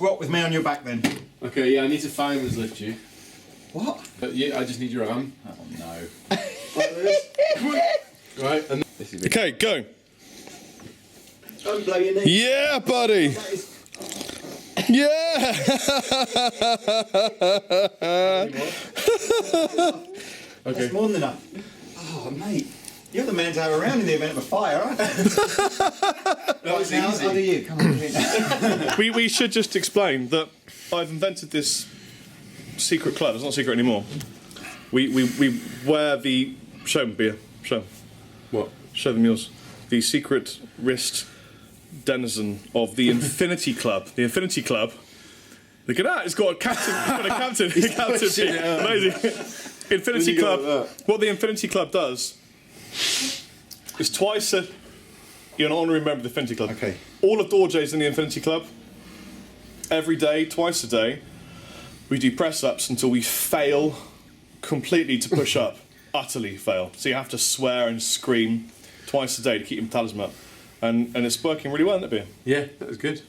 squat with me on your back then. Okay, yeah, I need to fireman's lift you. What? But yeah, I just need your arm. Oh no. Like this. Right, and this is Okay, go. Don't blow your knee. Yeah, buddy. Yeah. Okay. That's more than enough. Oh, mate. You're the man to have around in the event of a fire, aren't you? That was Now, easy. I'll do you. Come on, we should just explain that I've invented this secret club. It's not secret anymore. We wear the show beer. Show. What? Show them yours. The secret wrist denizen of the Infinity Club. The Infinity Club. Look at that! It's got a captain. It's got a captain. A captain. Amazing. Infinity Club. What the Infinity Club does is twice a. You're an honorary member of the Infinity Club. Okay. All of Dorje's in the Infinity Club. Every day, twice a day, we do press-ups until we fail completely to push up. Utterly fail. So you have to swear and scream twice a day to keep your metabolism up. And it's working really well, isn't it, Beer? Yeah, that was good.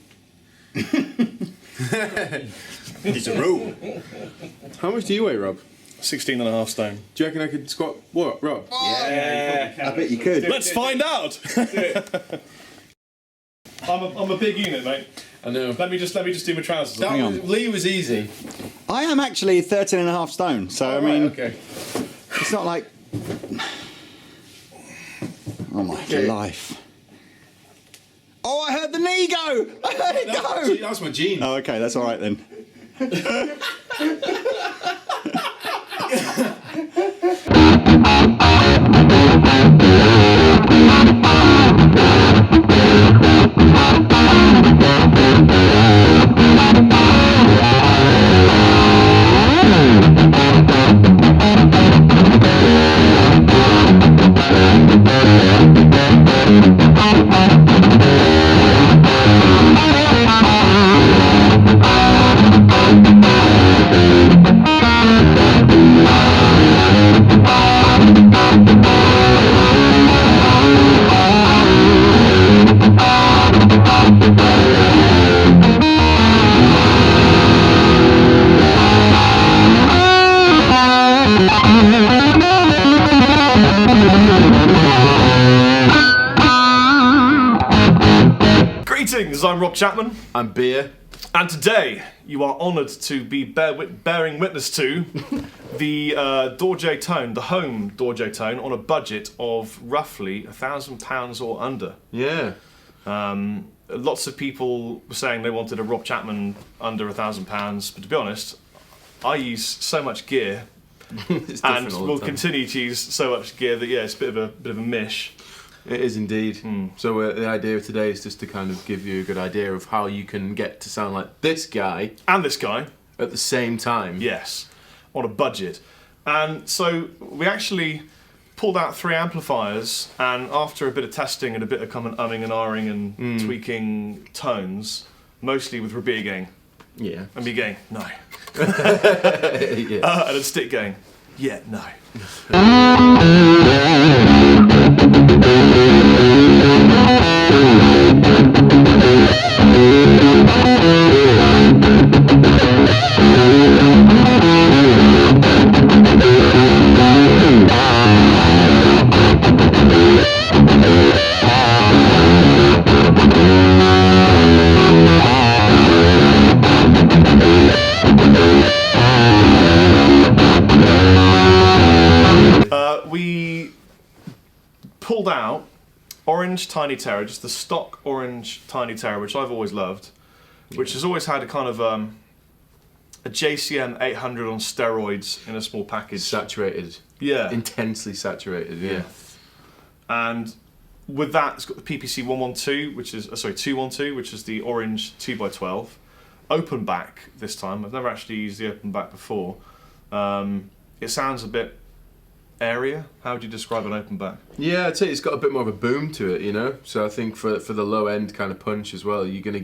It's a rule. How much do you weigh, Rob? 16.5 stone. Do you reckon I could squat what, Rob? Yeah, I bet you could. Let's find out! I'm a big unit, mate. I know. Let me just do my trousers. Hang on. Lee was easy. I am actually 13.5 stone, so I mean, okay. it's not like. Oh my life. Oh, I heard the knee go! I heard it go! That's my gene. Oh, okay, that's all right then. Greetings, I'm Rob Chapman. I'm beer. And today, you are honoured to be bearing witness to the Dorje tone, the home Dorje tone, on a budget of roughly £1,000 or under. Yeah. Lots of people were saying they wanted a Rob Chapman under £1,000, but to be honest, I use so much gear, and will continue to use so much gear that it's a bit of a mish. It is indeed. So the idea of today is just to kind of give you a good idea of how you can get to sound like this guy And this guy. at the same time. Yes, on a budget. And so we actually pulled out 3 amplifiers, and after a bit of testing and a bit of umming and ahhing and tweaking tones, mostly with Rabea going, Yeah. and me going, no. Yeah. And a stick going, yeah, no. We pulled out orange Tiny Terror, just the stock orange Tiny Terror, which I've always loved, which has always had a kind of a JCM 800 on steroids in a small package. Saturated. Yeah. Intensely saturated, yeah. And with that, it's got the PPC 112, which is 212, which is the orange 2x12. Open back this time. I've never actually used the open back before. It sounds a bit airier. How would you describe an open back? Yeah, I'd say it's got a bit more of a boom to it, you know? So I think for the low end kind of punch as well, you're definitely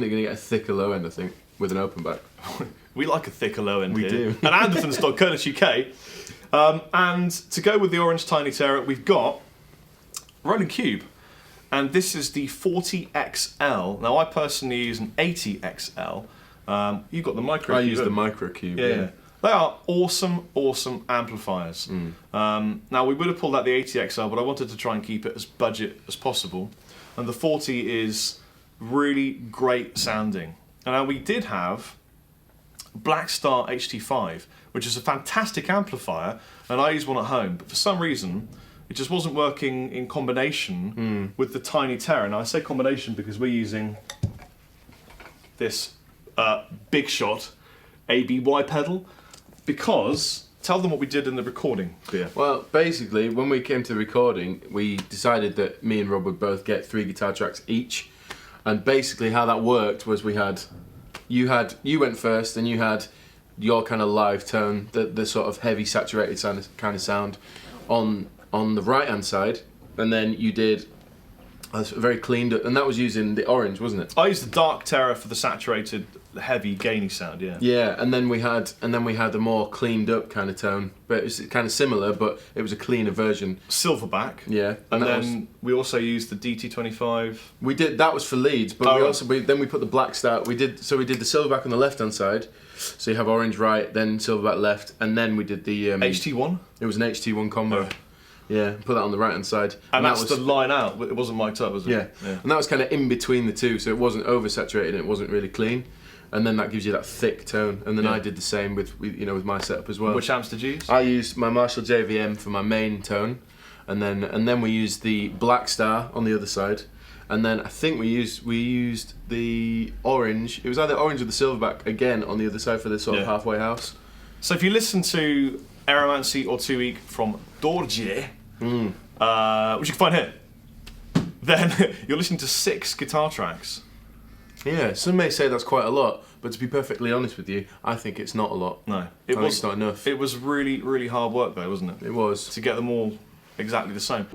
going to get a thicker low end, I think, with an open back. We like a thicker low end We here. do. And Andertons.co.uk. And to go with the orange Tiny Terror, we've got Roland Cube. and this is the 40XL. Now, I personally use an 80XL. You've got the micro. I use the micro cube. Yeah. They are awesome amplifiers. Now, we would have pulled out the 80XL, but I wanted to try and keep it as budget as possible. And the 40 is really great sounding. And now we did have Black Star HT5, which is a fantastic amplifier, and I use one at home, but for some reason it just wasn't working in combination with the Tiny Terror. Now I say combination because we're using this Big Shot ABY pedal, because tell them what we did in the recording, Bea. Well, basically, when we came to the recording, we decided that me and Rob would both get 3 guitar tracks each, and basically how that worked was you went first, and you had your kind of live tone, the sort of heavy saturated kind of sound on the right hand side, and then you did a very cleaned up, and that was using the orange, wasn't it? I used the Dark Terror for the saturated, heavy, gainy sound. Yeah. Yeah, and then we had a more cleaned up kind of tone, but it was kind of similar, but it was a cleaner version. Silverback. Yeah, and then we also used the DT25. We did that was for leads, but then we put the Black Star. We did the Silverback on the left hand side, so you have orange right, then Silverback left, and then we did the HT1. It was an HT1 combo. Oh. Yeah, put that on the right hand side, and that's the line out. It wasn't mic'd up, was it? Yeah, and that was kind of in between the two, so it wasn't oversaturated and it wasn't really clean. And then that gives you that thick tone. And then I did the same with my setup as well. Which amps did you use? I used my Marshall JVM for my main tone, and then we used the Black Star on the other side, and then I think we used the orange. It was either orange or the Silverback again on the other side for this sort of halfway house. So if you listen to Aromancy or 2 Week from Dorje, which you can find here, then you're listening to 6 guitar tracks. Yeah, some may say that's quite a lot, but to be perfectly honest with you, I think it's not a lot. No, it's not enough. It was really, really hard work though, wasn't it? It was. To get them all exactly the same.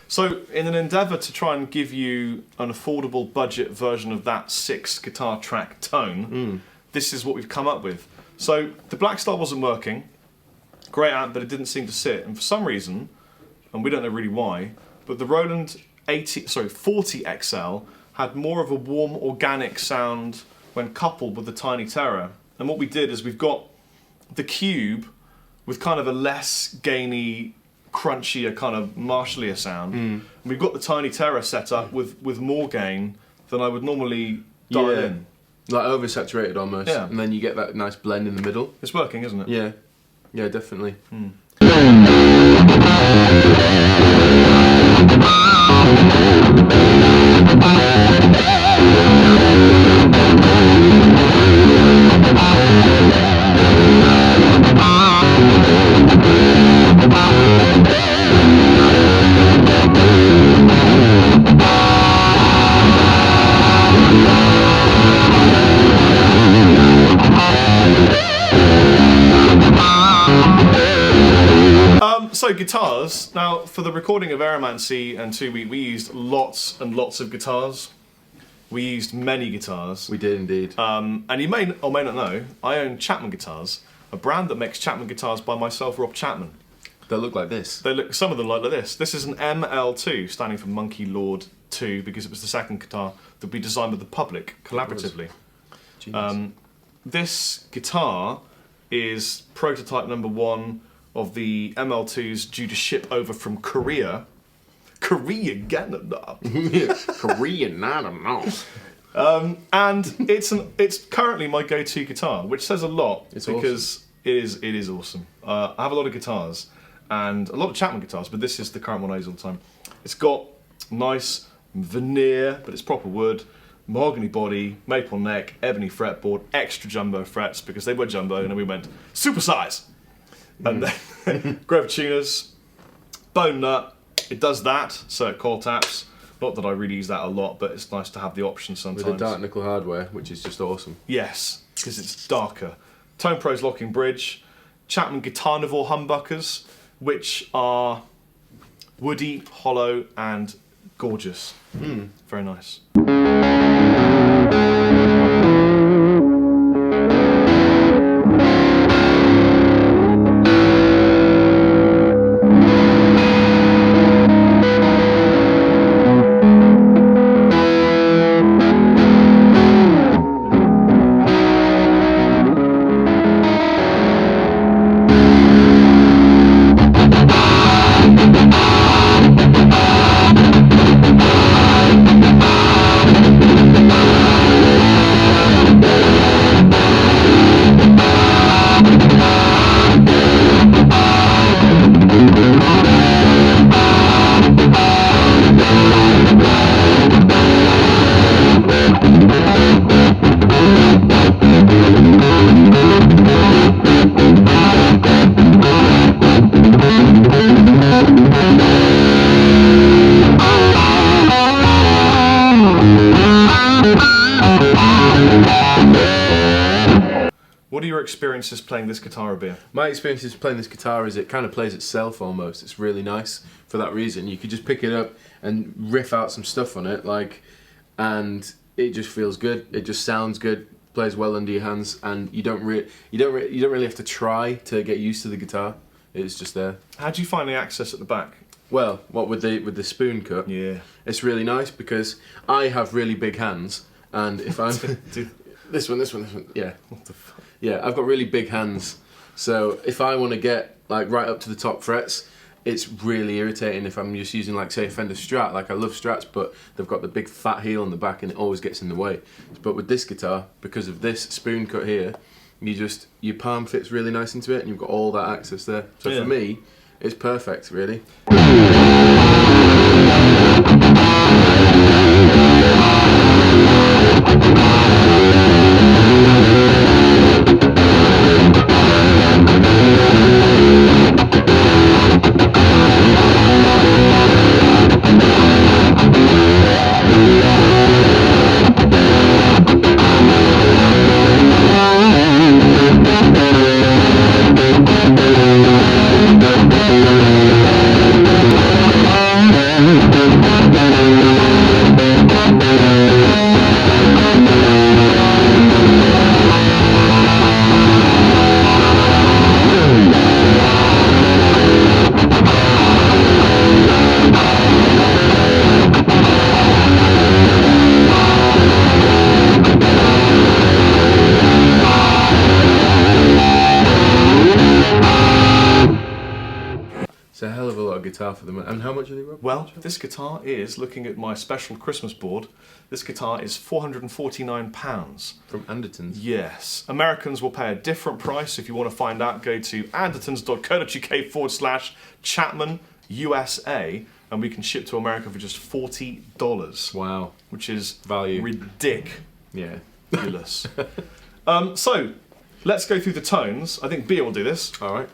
So, in an endeavour to try and give you an affordable budget version of that 6 guitar track tone, this is what we've come up with. So, the Black Star wasn't working, great amp, but it didn't seem to sit, and for some reason, and we don't know really why, but the Roland 40XL had more of a warm, organic sound when coupled with the Tiny Terror. And what we did is we've got the Cube with kind of a less gainy, crunchier, kind of marshallier sound. And we've got the Tiny Terror set up with more gain than I would normally dial in. Like oversaturated almost. Yeah. And then you get that nice blend in the middle. It's working, isn't it? Yeah. Yeah, definitely. So guitars. Now, for the recording of Aromancy and 2 Week, we used lots and lots of guitars. We used many guitars. We did indeed. And you may or may not know, I own Chapman guitars, a brand that makes Chapman guitars by myself, Rob Chapman. They look like this. Some of them look like this. This is an ML2, standing for Monkey Lord 2, because it was the second guitar that we designed with the public collaboratively. This guitar is prototype number 1 of the ML2s due to ship over from Korea. Korean Canada. Korean, I don't know. And it's currently my go-to guitar, which says a lot because it is awesome. I have a lot of guitars and a lot of Chapman guitars, but this is the current one I use all the time. It's got nice veneer, but it's proper wood, mahogany body, maple neck, ebony fretboard, extra jumbo frets because they were jumbo, and then we went super size. And then Grove tuners, bone nut. It does that, so it coil taps. Not that I really use that a lot, but it's nice to have the option sometimes. With the dark nickel hardware, which is just awesome. Yes, because it's darker. Tone Pro's locking bridge, Chapman Guitarnivore humbuckers, which are woody, hollow, and gorgeous. Very nice. What are your experiences playing this guitar, Rabea? My experiences playing this guitar is it kind of plays itself almost. It's really nice for that reason. You could just pick it up and riff out some stuff on it, and it just feels good. It just sounds good, plays well under your hands, and you don't really have to try to get used to the guitar. It's just there. How do you find the access at the back? Well, what with the spoon cut? Yeah, it's really nice because I have really big hands, and if I'm this one, yeah. What the fuck? Yeah, I've got really big hands, so if I want to get like right up to the top frets, it's really irritating if I'm just using like say a Fender Strat. Like I love Strats, but they've got the big fat heel on the back and it always gets in the way. But with this guitar, because of this spoon cut here, your palm fits really nice into it and you've got all that access there. So for me, it's perfect really. A hell of a lot of guitar for them. And how much are they, Rob? Well, this guitar is, looking at my special Christmas board, this guitar is £449. From Andertons? Yes. Americans will pay a different price. If you want to find out, go to andertons.co.uk/Chapman USA, and we can ship to America for just $40. Wow. Which is value. Ridiculous. Yeah. So, let's go through the tones. I think Bea will do this. All right.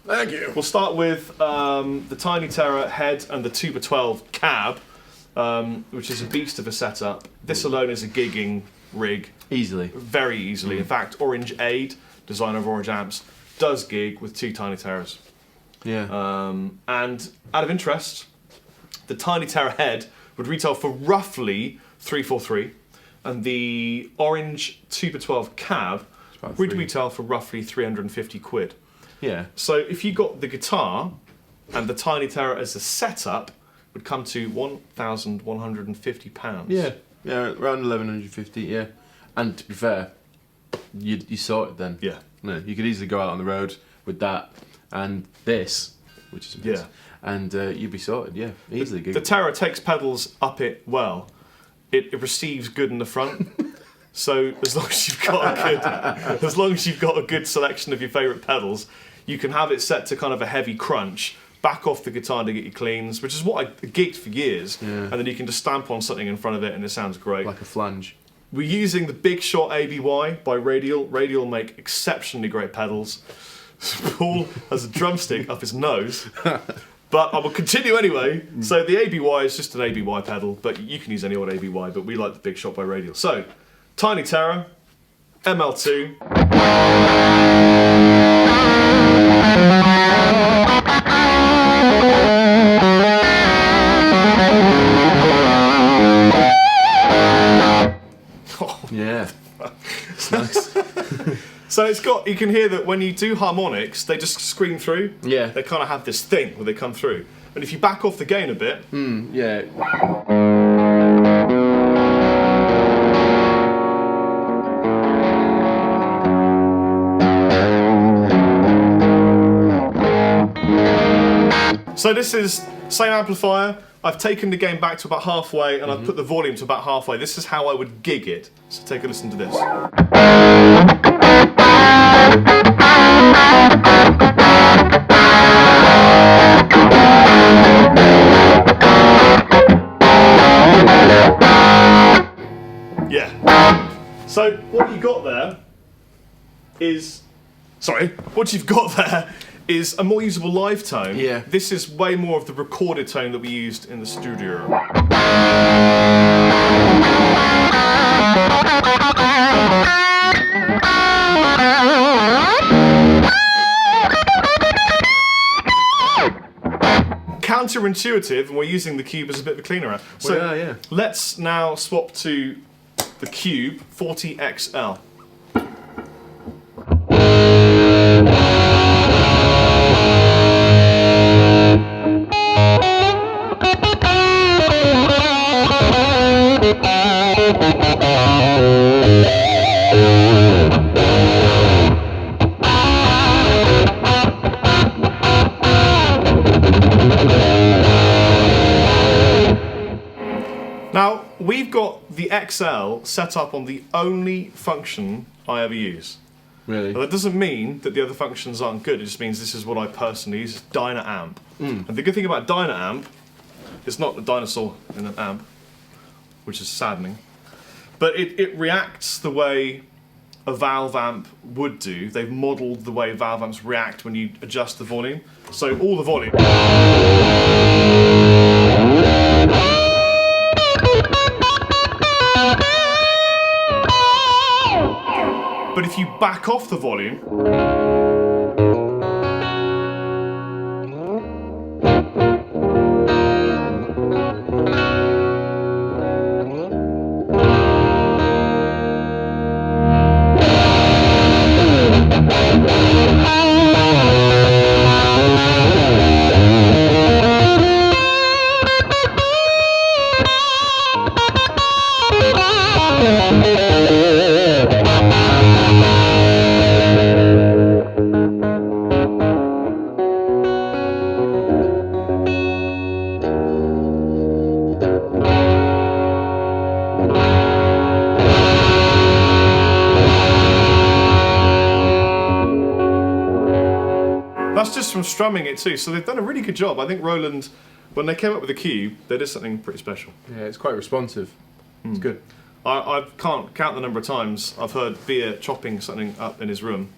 Thank you. We'll start with the Tiny Terror head and the Tuba 12 cab, which is a beast of a setup. This alone is a gigging rig. Easily. Very easily. In fact, Orange Aid, designer of Orange Amps, does gig with two Tiny Terrors. Yeah. And out of interest, the Tiny Terror head would retail for roughly $343, and the Orange Tuba 12 cab would retail for roughly 350 quid. Yeah. So if you got the guitar and the Tiny Terror as a setup, would come to £1,150. Yeah, around 1,150. Yeah, and to be fair, you saw it then. Yeah. No, you could easily go out on the road with that and this, which is amazing. and you'd be sorted. Yeah, easily. The Terror takes pedals up it well. It receives good in the front. So as long as you've got a good selection of your favourite pedals, you can have it set to kind of a heavy crunch, back off the guitar to get your cleans, which is what I gigged for years, and then you can just stamp on something in front of it and it sounds great. Like a flange. We're using the Big Shot ABY by Radial. Radial make exceptionally great pedals. Paul has a drumstick up his nose. But I will continue anyway. So the ABY is just an ABY pedal, but you can use any old ABY, but we like the Big Shot by Radial. So, Tiny Terror, ML2. Yeah, it's nice. So it's got, you can hear that when you do harmonics, they just scream through. Yeah. They kind of have this thing where they come through. And if you back off the gain a bit. Yeah. So this is same amplifier. I've taken the gain back to about halfway and I've put the volume to about halfway. This is how I would gig it. So take a listen to this. Yeah. So what you got there is, what you've got there is a more usable live tone. Yeah. This is way more of the recorded tone that we used in the studio. Counterintuitive, and we're using the cube as a bit of a cleaner out. So yeah. Let's now swap to the Cube 40XL. Now, we've got the XL set up on the only function I ever use. Really? Now, that doesn't mean that the other functions aren't good, it just means this is what I personally use, it's Dynamp. And the good thing about Dynamp, it's not a dinosaur in an amp, which is saddening, but it reacts the way a valve amp would do. They've modelled the way valve amps react when you adjust the volume. So all the volume. But if you back off the volume, that's just from strumming it too. So they've done a really good job. I think Roland, when they came up with the Cube, they did something pretty special. Yeah, it's quite responsive. It's good. I can't count the number of times I've heard Beer chopping something up in his room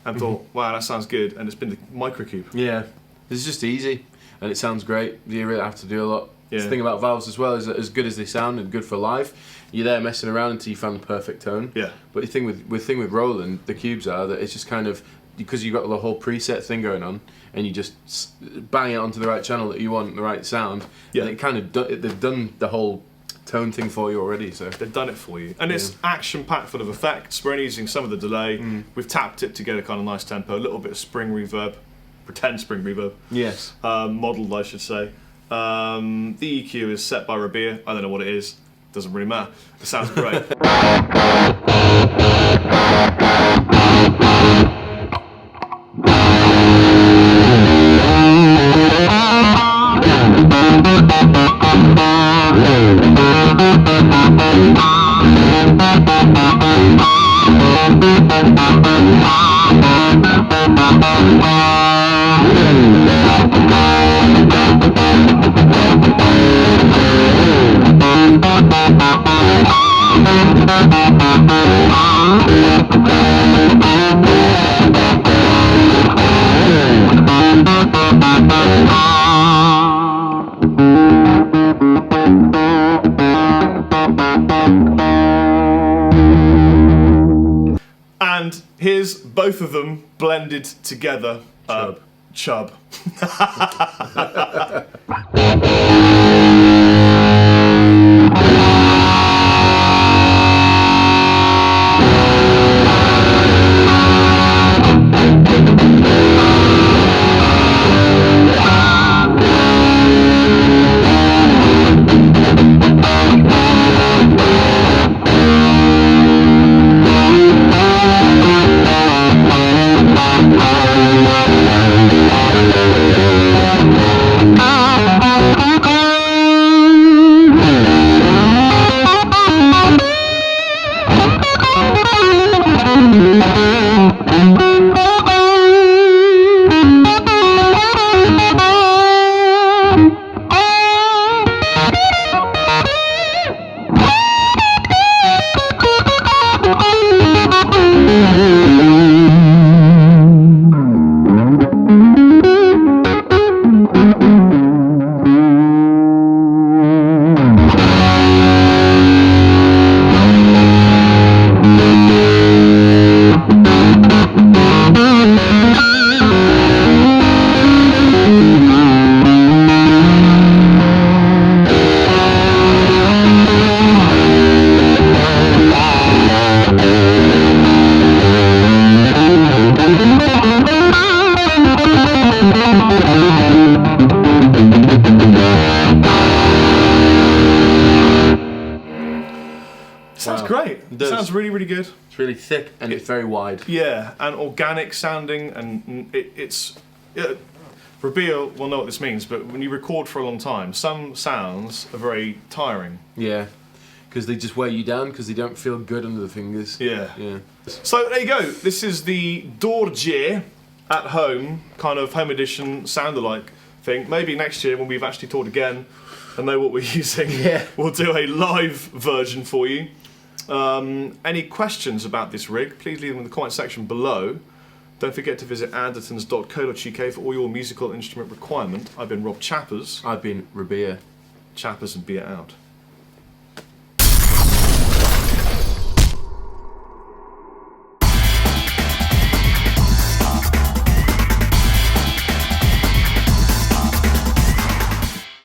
and thought, wow, that sounds good, and it's been the Microcube. Yeah, it's just easy and it sounds great. You really have to do a lot. Yeah. The thing about valves as well is that as good as they sound and good for live, you're there messing around until you find the perfect tone. Yeah. But the thing with Roland, the cubes are that it's just kind of, because you've got the whole preset thing going on, and you just bang it onto the right channel that you want, the right sound. Yeah. And it kind of they've done the whole tone thing for you already. So They've done it for you. And it's action-packed full of effects. We're only using some of the delay. We've tapped it to get a kind of nice tempo, a little bit of spring reverb, pretend spring reverb. yes, Modelled, I should say. The EQ is set by Rabea. I don't know what it is. Doesn't really matter. It sounds great. And here's both of them blended together. Chub. Sounds great. It Sounds really, really good. It's really thick and it's very wide. Yeah, and organic sounding, and it's... Rabea will know what this means, but when you record for a long time, some sounds are very tiring. Yeah, because they just weigh you down because they don't feel good under the fingers. Yeah. Yeah. So there you go. This is the Dorje at home, kind of home edition sound-alike thing. Maybe next year when we've actually toured again and know what we're using, we'll do a live version for you. Any questions about this rig, please leave them in the comment section below. Don't forget to visit andertons.co.uk for all your musical instrument requirement. I've been Rob Chappers. I've been Rabea. Chappers and beer out.